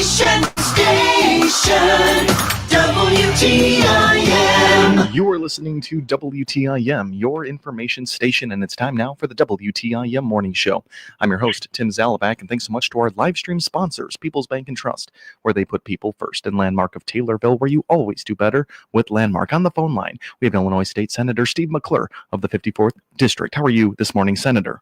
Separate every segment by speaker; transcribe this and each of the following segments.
Speaker 1: Station, WTIM.
Speaker 2: You are listening to WTIM, your information station, and it's time now for the WTIM Morning Show. I'm your host, Tim Zalabak, and thanks so much to our live stream sponsors, People's Bank and Trust, where they put people first, and Landmark of Taylorville, where you always do better with Landmark. On the phone line, we have Illinois State Senator Steve McClure of the 54th District. How are you this morning, Senator?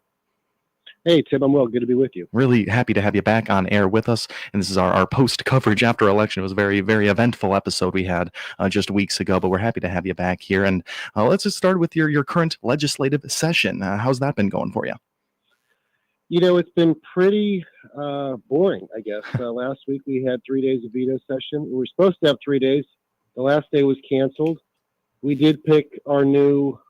Speaker 3: Hey, Tim, I'm well. Good to be with you.
Speaker 2: Really happy to have you back on air with us. And this is our post coverage after election. It was a very, very eventful episode we had just weeks ago, but we're happy to have you back here. And let's just start with your current legislative session. How's that been going for you?
Speaker 3: You know, it's been pretty boring, I guess. Last week we had 3 days of veto session. We were supposed to have 3 days. The last day was canceled. We did pick our new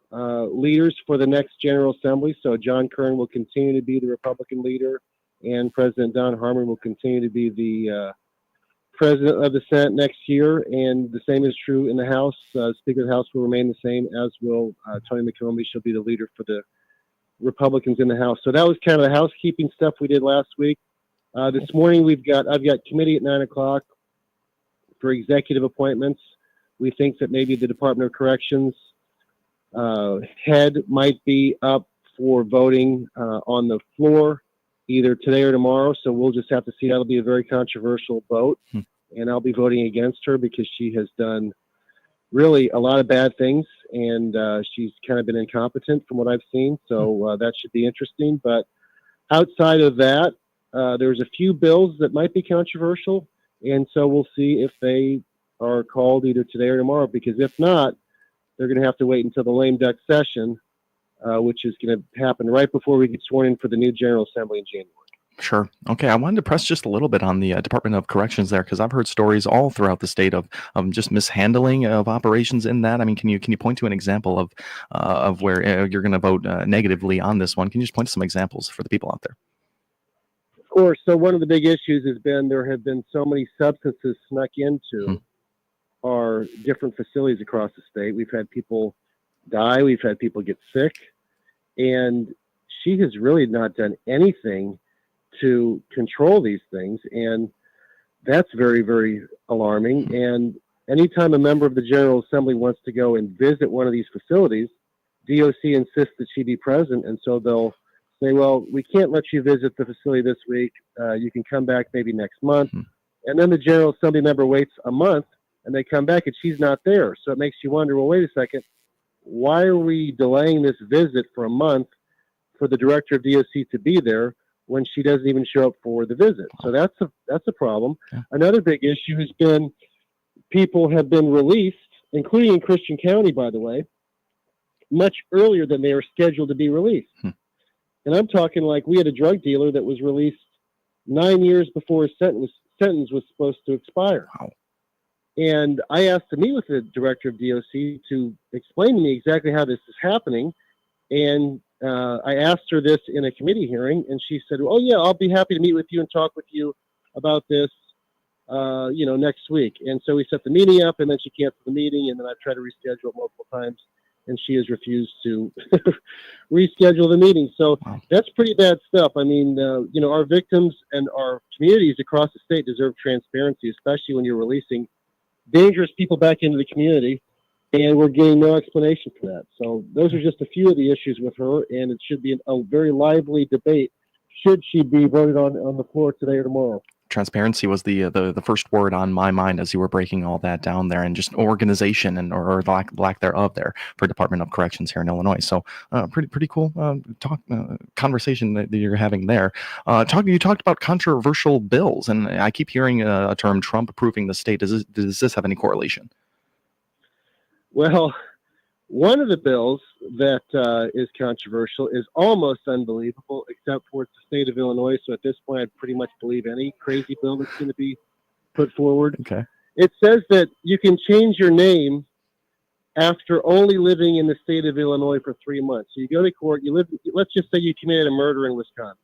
Speaker 3: leaders for the next General Assembly. So John Kern will continue to be the Republican leader, and President Don Harmon will continue to be the president of the Senate next year. And the same is true in the House. Speaker of the House will remain the same, as will Tony McCombie. She'll be the leader for the Republicans in the House. So that was kind of the housekeeping stuff we did last week. This morning I've got committee at 9 o'clock for executive appointments. We think that maybe the Department of Corrections head might be up for voting on the floor either today or tomorrow. So we'll just have to see. That'll be a very controversial vote. And I'll be voting against her because she has done really a lot of bad things, and she's kind of been incompetent from what I've seen. So that should be interesting. But outside of that, there's a few bills that might be controversial. And so we'll see if they are called either today or tomorrow, because if not, they're going to have to wait until the lame duck session, which is going to happen right before we get sworn in for the new General Assembly in January.
Speaker 2: Sure. Okay. I wanted to press just a little bit on the Department of Corrections there, because I've heard stories all throughout the state of just mishandling of operations in that. I mean, can you point to an example of where you're going to vote negatively on this one? Can you just point to some examples for the people out there?
Speaker 3: Of course. So one of the big issues has been there have been so many substances snuck into our different facilities across the state. We've had people die. We've had people get sick. And she has really not done anything to control these things. And that's very, very alarming. And anytime a member of the General Assembly wants to go and visit one of these facilities, DOC insists that she be present. And so they'll say, well, we can't let you visit the facility this week. You can come back maybe next month. And then the General Assembly member waits a month, and they come back and she's not there. So it makes you wonder, well, wait a second, why are we delaying this visit for a month for the director of DOC to be there when she doesn't even show up for the visit? So that's a problem. Yeah. Another big issue has been people have been released, including in Christian County, by the way, much earlier than they were scheduled to be released. And I'm talking like we had a drug dealer that was released 9 years before his sentence was supposed to expire.
Speaker 2: Wow.
Speaker 3: And I asked to meet with the director of DOC to explain to me exactly how this is happening. And I asked her this in a committee hearing, and she said, oh, yeah, I'll be happy to meet with you and talk with you about this, next week. And so we set the meeting up, and then she canceled the meeting, and then I've tried to reschedule it multiple times, and she has refused to reschedule the meeting. So That's pretty bad stuff. I mean, our victims and our communities across the state deserve transparency, especially when you're releasing dangerous people back into the community, and we're getting no explanation for that. So those are just a few of the issues with her, and it should be a very lively debate should she be voted on the floor today or tomorrow.
Speaker 2: Transparency was the first word on my mind as you were breaking all that down there, and just organization and or lack thereof there for Department of Corrections here in Illinois. So pretty cool conversation that you're having there. You talked about controversial bills, and I keep hearing a term, Trump approving the state. Does this have any correlation?
Speaker 3: Well, one of the bills that is controversial is almost unbelievable, except for it's the state of Illinois. So at this point, I'd pretty much believe any crazy bill that's going to be put forward.
Speaker 2: Okay.
Speaker 3: It says that you can change your name after only living in the state of Illinois for 3 months. So you go to court, let's just say you committed a murder in Wisconsin.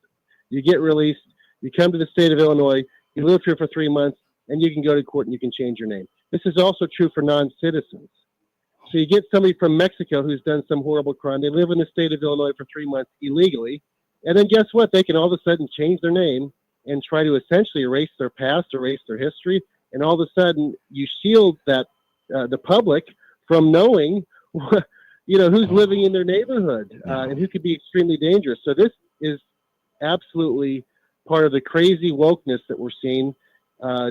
Speaker 3: You get released, you come to the state of Illinois, you live here for 3 months, and you can go to court and you can change your name. This is also true for non-citizens. So you get somebody from Mexico who's done some horrible crime. They live in the state of Illinois for 3 months illegally. And then guess what? They can all of a sudden change their name and try to essentially erase their past, erase their history, and all of a sudden you shield that the public from knowing, who's living in their neighborhood and who could be extremely dangerous. So this is absolutely part of the crazy wokeness that we're seeing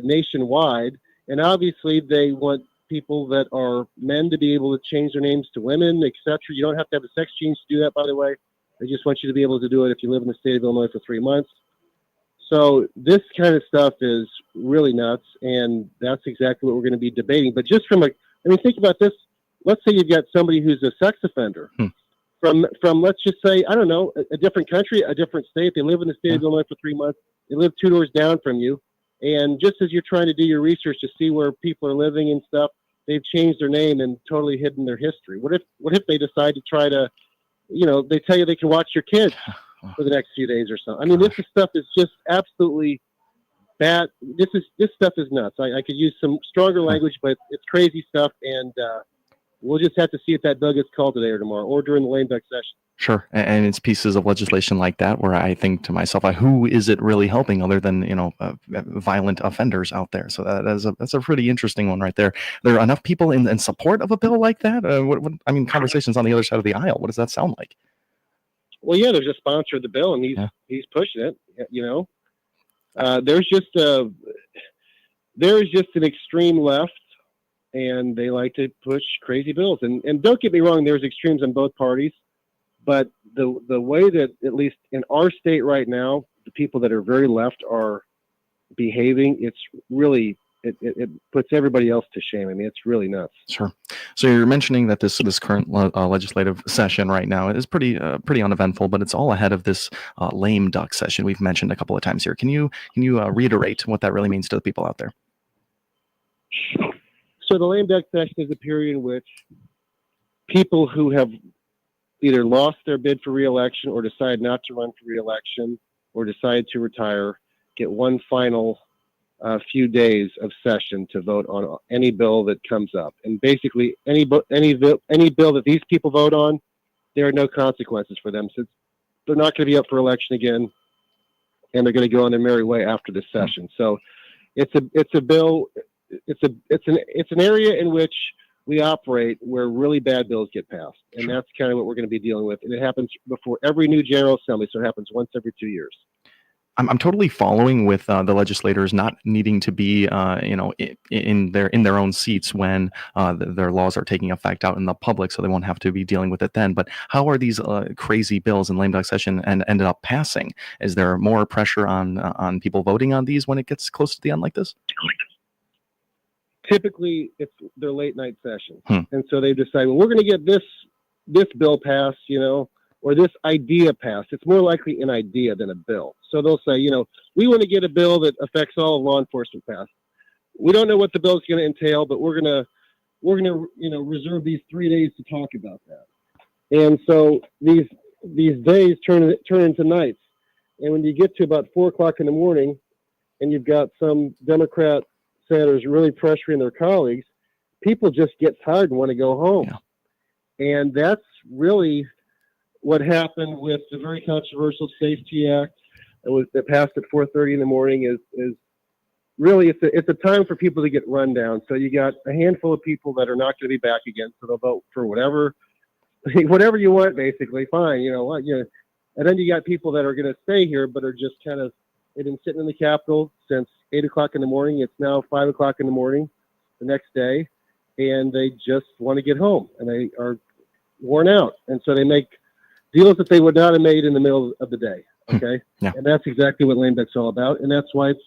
Speaker 3: nationwide. And obviously they want people that are men to be able to change their names to women, etc. You don't have to have a sex change to do that, by the way. They just want you to be able to do it if you live in the state of Illinois for 3 months. So this kind of stuff is really nuts, and that's exactly what we're going to be debating. But just think about this. Let's say you've got somebody who's a sex offender from let's just say, I don't know, a different country, a different state. They live in the state of Illinois for 3 months. They live 2 doors down from you. And just as you're trying to do your research to see where people are living and stuff, they've changed their name and totally hidden their history. What if they decide to try to, they tell you they can watch your kids for the next few days or so. I mean, this stuff is just absolutely bad. This stuff is nuts. I could use some stronger language, but it's crazy stuff. And we'll just have to see if that bill gets called today or tomorrow or during the lame duck session. Sure.
Speaker 2: And it's pieces of legislation like that where I think to myself, who is it really helping other than, violent offenders out there? So that's a pretty interesting one right there. Are there enough people in support of a bill like that? Conversations on the other side of the aisle. What does that sound like?
Speaker 3: Well, yeah, there's a sponsor of the bill, and he's pushing it. There's just an extreme left, and they like to push crazy bills. And don't get me wrong, there's extremes on both parties, but the way that, at least in our state right now, the people that are very left are behaving, it's really it puts everybody else to shame. I mean, it's really nuts.
Speaker 2: Sure. So you're mentioning that this current legislative session right now is pretty uneventful, but it's all ahead of this lame duck session we've mentioned a couple of times here. Can you reiterate what that really means to the people out there?
Speaker 3: So the lame duck session is a period in which people who have either lost their bid for re-election or decide not to run for re-election or decide to retire get one final few days of session to vote on any bill that comes up. And basically any bill that these people vote on, there are no consequences for them, since they're not going to be up for election again, and they're going to go on their merry way after this session. So it's a bill. It's an area in which we operate where really bad bills get passed, and that's kind of what we're going to be dealing with. And it happens before every new General Assembly, so it happens once every 2 years.
Speaker 2: I'm totally following with the legislators not needing to be, in their own seats when their laws are taking effect out in the public, so they won't have to be dealing with it then. But how are these crazy bills in lame duck session and ended up passing? Is there more pressure on people voting on these when it gets close to the end like this?
Speaker 3: Typically, it's their late night session, and so they decide, well, we're going to get this bill passed, or this idea passed. It's more likely an idea than a bill. So they'll say, we want to get a bill that affects all of law enforcement passed. We don't know what the bill is going to entail, but we're going to reserve these 3 days to talk about that. And so these days turn into nights. And when you get to about 4:00 in the morning, and you've got some Democrat senators really pressuring their colleagues, people just get tired and want to go home. Yeah. And that's really what happened with the very controversial Safety Act that passed at 4:30 in the morning. Is really it's a time for people to get run down. So you got a handful of people that are not going to be back again, so they'll vote for whatever you want, basically. Fine, and then you got people that are going to stay here but are just they've been sitting in the Capitol since 8:00 in the morning. It's now 5:00 in the morning the next day, and they just want to get home, and they are worn out, and so they make deals that they would not have made in the middle of the day. Okay. Yeah. And that's exactly what lame duck's all about. And that's why it's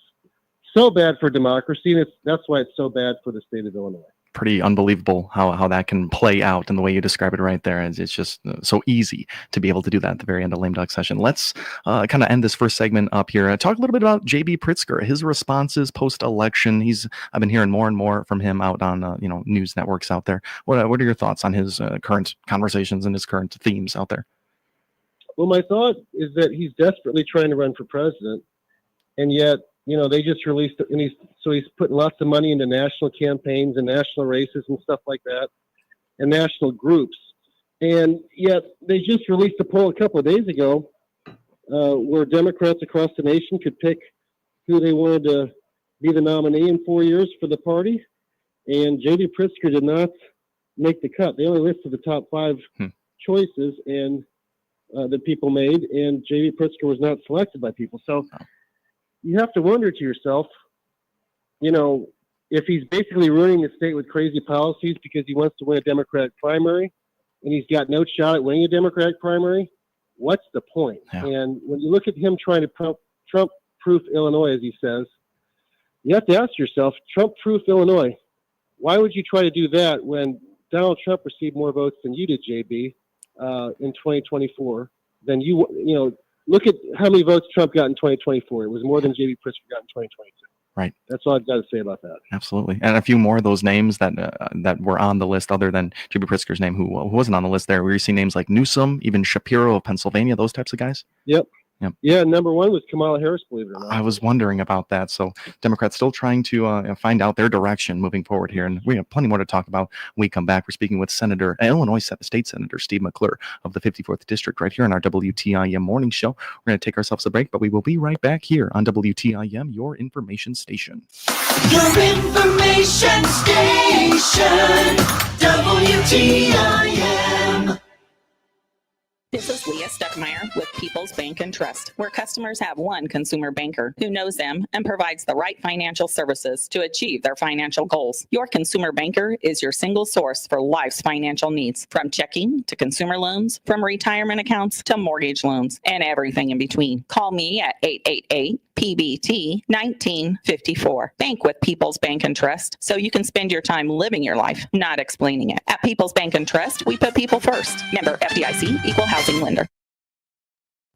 Speaker 3: so bad for democracy. And that's why it's so bad for the state of Illinois.
Speaker 2: Pretty unbelievable how that can play out in the way you describe it right there. It's just so easy to be able to do that at the very end of lame duck session. Let's kind of end this first segment up here. Talk a little bit about J.B. Pritzker, his responses post-election. I've been hearing more and more from him out on news networks out there. What are your thoughts on his current conversations and his current themes out there?
Speaker 3: Well, my thought is that he's desperately trying to run for president, and yet, they just released it, and he's putting lots of money into national campaigns and national races and stuff like that, and national groups. And yet, they just released a poll a couple of days ago where Democrats across the nation could pick who they wanted to be the nominee in 4 years for the party, and J.B. Pritzker did not make the cut. They only listed the top 5 choices and that people made, and J.B. Pritzker was not selected by people. So you have to wonder to yourself, if he's basically ruining the state with crazy policies because he wants to win a Democratic primary and he's got no shot at winning a Democratic primary, what's the point?
Speaker 2: Yeah.
Speaker 3: And when you look at him trying to Trump-proof Illinois, as he says, you have to ask yourself, Trump-proof Illinois, why would you try to do that when Donald Trump received more votes than you did, JB, in 2024? Then look at how many votes Trump got in 2024. It was more than JB Pritzker got in 2022.
Speaker 2: Right.
Speaker 3: That's all I've got to say about that.
Speaker 2: Absolutely. And a few more of those names that were on the list other than J.B. Pritzker's name, who wasn't on the list there. We see names like Newsom, even Shapiro of Pennsylvania, those types of guys.
Speaker 3: Yep.
Speaker 2: Yep.
Speaker 3: Yeah, number 1 was Kamala Harris, believe it or not.
Speaker 2: I was wondering about that. So Democrats still trying to find out their direction moving forward here. And we have plenty more to talk about when we come back. We're speaking with Illinois State Senator Steve McClure of the 54th District right here on our WTIM morning show. We're going to take ourselves a break, but we will be right back here on WTIM, your information station.
Speaker 1: Your information station, WTIM.
Speaker 4: This is Leah Stuckmeyer with People's Bank and Trust, where customers have one consumer banker who knows them and provides the right financial services to achieve their financial goals. Your consumer banker is your single source for life's financial needs, from checking to consumer loans, from retirement accounts to mortgage loans, and everything in between. Call me at 888-PBT-1954. Bank with People's Bank and Trust so you can spend your time living your life, not explaining it. At People's Bank and Trust, we put people first. Member FDIC, Equal Housing Lender.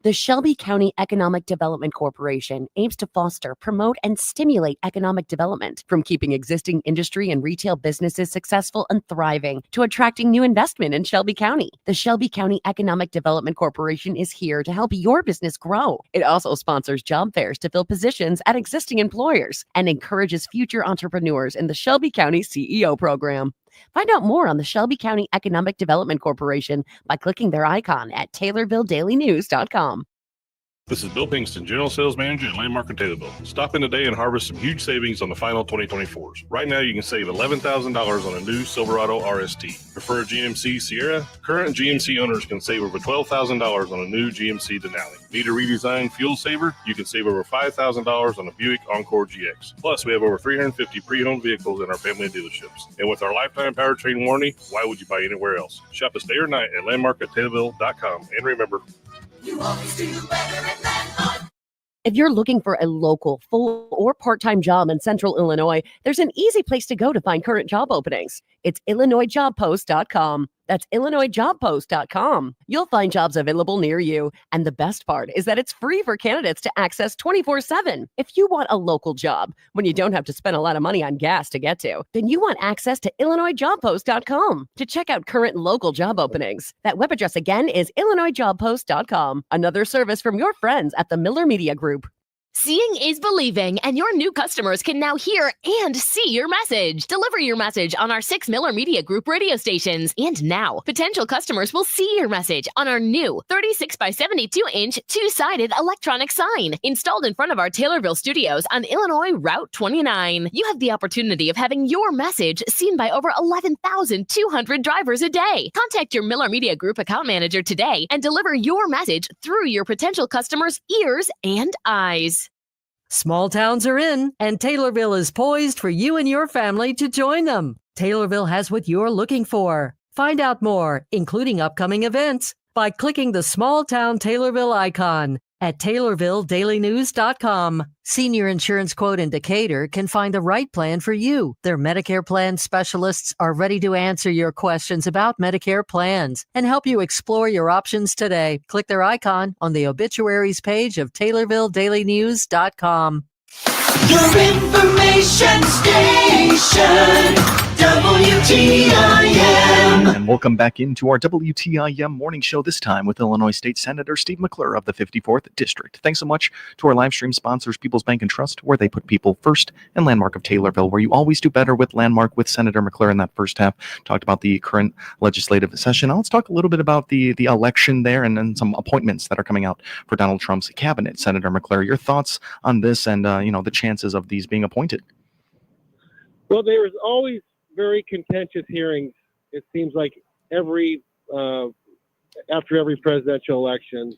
Speaker 5: The Shelby County Economic Development Corporation aims to foster, promote, and stimulate economic development, from keeping existing industry and retail businesses successful and thriving to attracting new investment in Shelby County. The Shelby County Economic Development Corporation is here to help your business grow. It also sponsors job fairs to fill positions at existing employers and encourages future entrepreneurs in the Shelby County CEO program. Find out more on the Shelby County Economic Development Corporation by clicking their icon at TaylorvilleDailyNews.com.
Speaker 6: This is Bill Pinkston, General Sales Manager at Landmark in Taylorville. Stop in today and harvest some huge savings on the final 2024s. Right now, you can save $11,000 on a new Silverado RST. Prefer a GMC Sierra? Current GMC owners can save over $12,000 on a new GMC Denali. Need a redesigned fuel saver? You can save over $5,000 on a Buick Encore GX. Plus, we have over 350 pre-owned vehicles in our family dealerships. And with our lifetime powertrain warranty, why would you buy anywhere else? Shop us day or night at landmark@taylorville.com. And remember,
Speaker 1: You always do better at Landmark.
Speaker 5: If you're looking for a local, full, or part-time job in Central Illinois, there's an easy place to go to find current job openings. It's IllinoisJobPost.com. That's IllinoisJobPost.com. You'll find jobs available near you. And the best part is that it's free for candidates to access 24/7. If you want a local job, when you don't have to spend a lot of money on gas to get to, then you want access to IllinoisJobPost.com to check out current local job openings. That web address again is IllinoisJobPost.com. Another service from your friends at the Miller Media Group.
Speaker 7: Seeing is believing, and your new customers can now hear and see your message. Deliver your message on our 6 Miller Media Group radio stations. And now, potential customers will see your message on our new 36 by 72-inch two-sided electronic sign installed in front of our Taylorville studios on Illinois Route 29. You have the opportunity of having your message seen by over 11,200 drivers a day. Contact your Miller Media Group account manager today and deliver your message through your potential customers' ears and eyes.
Speaker 8: Small towns are in, and Taylorville is poised for you and your family to join them. Taylorville has what you're looking for. Find out more, including upcoming events, by clicking the Small Town Taylorville icon at TaylorvilleDailyNews.com. Senior Insurance Quote in Decatur can find the right plan for you. Their Medicare plan specialists are ready to answer your questions about Medicare plans and help you explore your options today. Click their icon on the obituaries page of TaylorvilleDailyNews.com.
Speaker 1: Your information station, WTIM.
Speaker 2: And welcome back into our WTIM morning show, this time with Illinois State Senator Steve McClure of the 54th District. Thanks so much to our live stream sponsors, People's Bank and Trust, where they put people first, and Landmark of Taylorville, where you always do better with Landmark with Senator McClure in that first half. Talked about the current legislative session. Now let's talk a little bit about the election there and then some appointments that are coming out for Donald Trump's cabinet. Senator McClure, your thoughts on this and, the chances of these being appointed?
Speaker 3: Well, there is always very contentious hearings. It seems like after every presidential election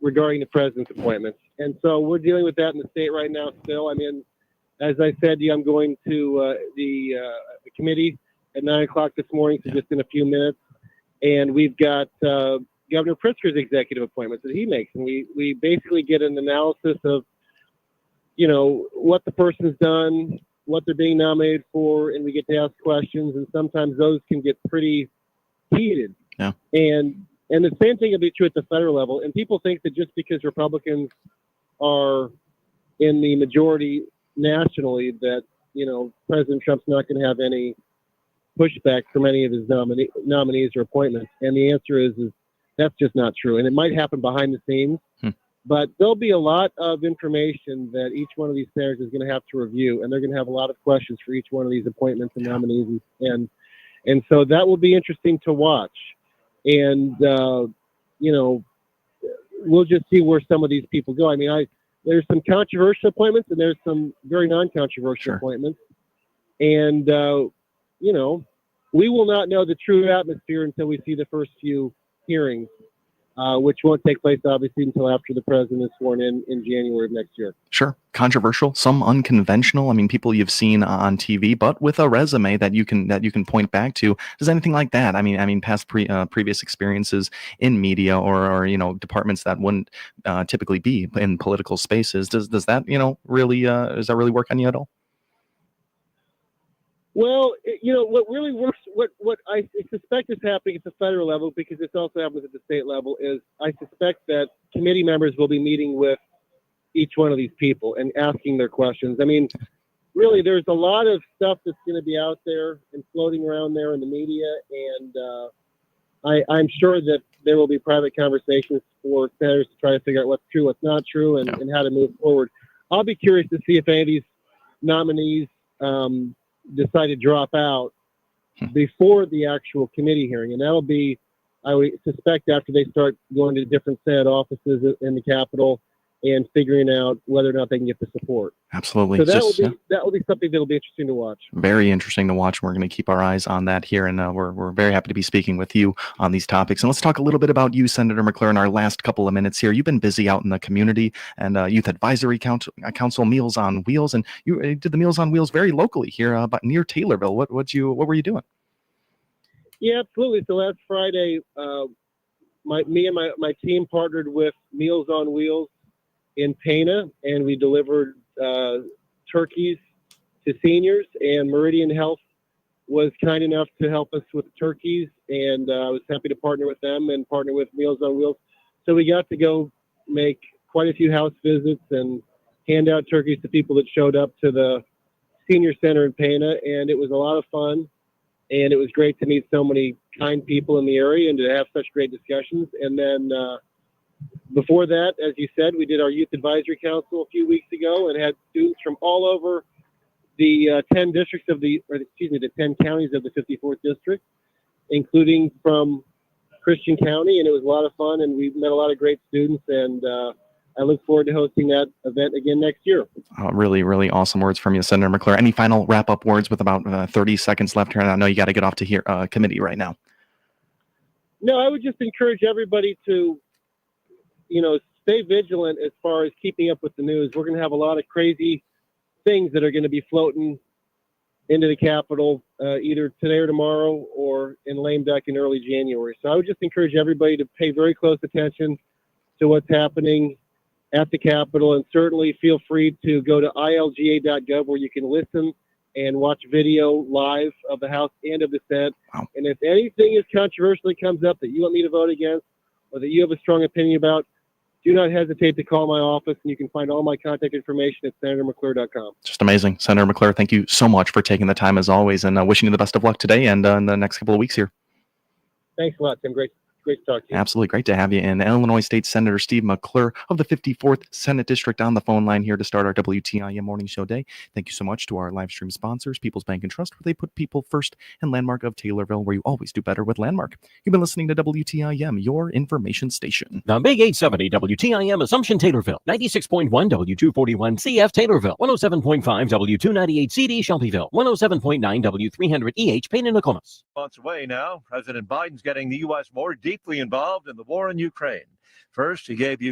Speaker 3: regarding the president's appointments. And so we're dealing with that in the state right now still. I mean, as I said, I'm going to the committee at 9 o'clock this morning, so just in a few minutes. And we've got Governor Pritzker's executive appointments that he makes. And we basically get an analysis of, what the person's done, what they're being nominated for, and we get to ask questions, and sometimes those can get pretty heated.
Speaker 2: Yeah.
Speaker 3: And the same thing will be true at the federal level. And people think that just because Republicans are in the majority nationally, that President Trump's not going to have any pushback from any of his nominees or appointments. And the answer is that's just not true. And it might happen behind the scenes. But there'll be a lot of information that each one of these senators is going to have to review, and they're going to have a lot of questions for each one of these appointments and nominees, and so that will be interesting to watch. And we'll just see where some of these people go. I mean, there's some controversial appointments, and there's some very non-controversial appointments, and we will not know the true atmosphere until we see the first few hearings. Which won't take place, obviously, until after the president is sworn in January of next year. Sure.
Speaker 2: Controversial, some unconventional. I mean, people you've seen on TV, but with a resume that you can point back to. Does anything like that? I mean, past previous experiences in media or departments that wouldn't typically be in political spaces. Does that really does that really work on you at all?
Speaker 3: Well, what really works, what I suspect is happening at the federal level, because this also happens at the state level, is I suspect that committee members will be meeting with each one of these people and asking their questions. I mean, really, there's a lot of stuff that's going to be out there and floating around there in the media, and I'm sure that there will be private conversations for senators to try to figure out what's true, what's not true, and how to move forward. I'll be curious to see if any of these nominees decide to drop out before the actual committee hearing. And that'll be, I would suspect, after they start going to different Senate offices in the Capitol and figuring out whether or not they can get the support.
Speaker 2: Absolutely.
Speaker 3: So that will be something that'll be interesting to watch.
Speaker 2: Very interesting to watch. We're going to keep our eyes on that here, and we're very happy to be speaking with you on these topics. And let's talk a little bit about you, Senator McClure, in our last couple of minutes here. You've been busy out in the community and Youth Advisory Council Meals on Wheels, and you did the Meals on Wheels very locally here, but near Taylorville. What were you doing? Yeah, absolutely. So last Friday, me and my team partnered with Meals on Wheels in Pana, and we delivered turkeys to seniors, and Meridian Health was kind enough to help us with the turkeys, and I was happy to partner with them and partner with Meals on Wheels. So we got to go make quite a few house visits and hand out turkeys to people that showed up to the senior center in Pana, and it was a lot of fun, and it was great to meet so many kind people in the area and to have such great discussions. And then before that, as you said, we did our Youth Advisory Council a few weeks ago and had students from all over the 10 districts the 10 counties of the 54th District, including from Christian County, and it was a lot of fun, and we met a lot of great students, and I look forward to hosting that event again next year. Really, really awesome words from you, Senator McClure. Any final wrap-up words with about 30 seconds left here? And I know you got to get off to committee right now. No, I would just encourage everybody to stay vigilant as far as keeping up with the news. We're going to have a lot of crazy things that are going to be floating into the Capitol either today or tomorrow or in lame duck in early January. So I would just encourage everybody to pay very close attention to what's happening at the Capitol, and certainly feel free to go to ilga.gov where you can listen and watch video live of the House and of the Senate. Wow. And if anything is controversially comes up that you want me to vote against or that you have a strong opinion about,
Speaker 3: do not hesitate to call my office, and you can find all my contact information at senatormcclure.com.
Speaker 2: Just amazing. Senator McClure, thank you so much for taking the time as always, and wishing you the best of luck today and in the next couple of weeks here.
Speaker 3: Thanks a lot, Tim. Great to talk to you.
Speaker 2: Absolutely great to have you. And Illinois State Senator Steve McClure of the 54th Senate District on the phone line here to start our WTIM morning show day. Thank you so much to our live stream sponsors, People's Bank and Trust, where they put people first, and Landmark of Taylorville, where you always do better with Landmark. You've been listening to WTIM, your information station.
Speaker 9: The Big 870 WTIM Assumption Taylorville, 96.1 W241 CF Taylorville, 107.5 W298 CD Shelbyville, 107.9 W300 EH Payne and Nokomis.
Speaker 10: Months away now, President Biden's getting the U.S. more deeply involved in the war in Ukraine. First, he gave